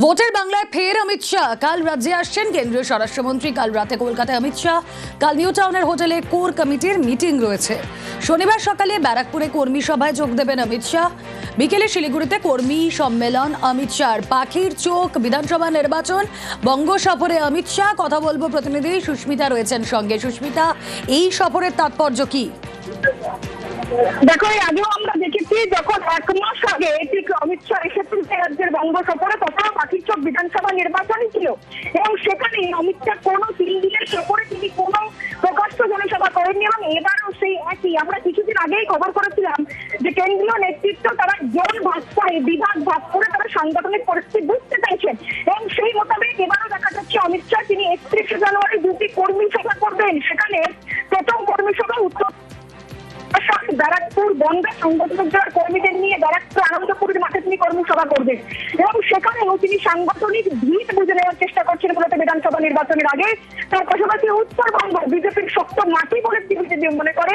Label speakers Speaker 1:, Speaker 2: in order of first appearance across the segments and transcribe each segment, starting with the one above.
Speaker 1: ভোটের বাংলায় ফের অমিত শাহ। কাল রাজ্যে আসছেন কেন্দ্রীয় স্বরাষ্ট্রমন্ত্রী। কাল রাতে কলকাতায় অমিত শাহ। কাল নিউ টাউনের হোটেলে কোর কমিটির মিটিং রয়েছে। শনিবার সকালে ব্যারাকপুরে কর্মী সভায় যোগ দেবেন অমিত শাহ। বিকেলে শিলিগুড়িতে কর্মী সম্মেলন অমিত শাহর। পাখির চোখ বিধানসভা নির্বাচন বঙ্গ সফরে অমিত শাহ। কথা বলবো প্রতিনিধি সুস্মিতা রয়েছেন সঙ্গে। সুস্মিতা, এই সফরের তাৎপর্য কি?
Speaker 2: দেখো, এর আগেও আমরা দেখেছি যখন 1 মাস আগে ঠিক অমিত শাহ এসেছেন রাজ্যের বঙ্গ সফরে, তখন পাখিরচোখ বিধানসভা নির্বাচনই ছিল এবং সেখানে অমিত শাহ কোনো 3 দিনের সফরে তিনি কোনো প্রকাশ্য জনসভা করেননি। এবং এবারও সেই একই, আমরা কিছুদিন আগেই খবর করেছিলাম যে কেন্দ্রীয় নেতৃত্ব তারা জোন ভাগ করে, বিভাগ ভাগ করে তারা সাংগঠনিক পরিস্থিতি বুঝতে চাইছেন এবং সেই মোতাবেক এবারও দেখা যাচ্ছে অমিত শাহ তিনি 31শে জানুয়ারি 2টি কর্মী সভা করবেন। সেখানে প্রথম কর্মী সভা উত্তর ব্যারাকপুর বনগাঁ সাংগঠনিক জেলার কর্মীদের নিয়ে ব্যারাকপুর আনন্দপুরের মাঠে তিনি কর্মী সভা করবেন এবং সেখানেও তিনি সাংগঠনিক ভিত বুঝে নেওয়ার চেষ্টা করছেন মূলত বিধানসভা নির্বাচনের আগে। তার পাশাপাশি উত্তরবঙ্গ বিজেপির শক্ত মাটি বলে তিনি মনে করে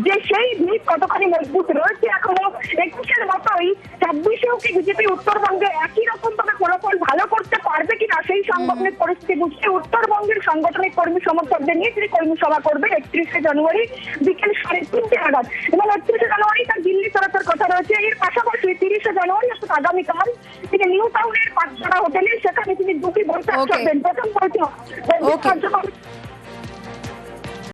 Speaker 2: যে সেই ভিত কতখানি মজবুত রয়েছে এখনো। 21-এর মতোই 26-এও কি বিজেপি উত্তরবঙ্গে একই রকম ভাবে ফলাফল ভালো করতে পারবে কিনা সেই সাংগঠনিক পরিস্থিতি বুঝতে উত্তরবঙ্গের সাংগঠনিক কর্মী সমর্থকদের নিয়ে তিনি কর্মী সভা করবেন 31শে জানুয়ারি বিকেল 3:30 নাগাদ। এবং 31শে জানুয়ারি তার দিল্লি ফেরার কথা রয়েছে। এর পাশাপাশি 30শে জানুয়ারি অর্থাৎ আগামীকাল তিনি নিউ টাউনের পাঁচজোড়া হোটেলে সেখানে তিনি 2টি বৈঠক করবেন। প্রথম বৈঠক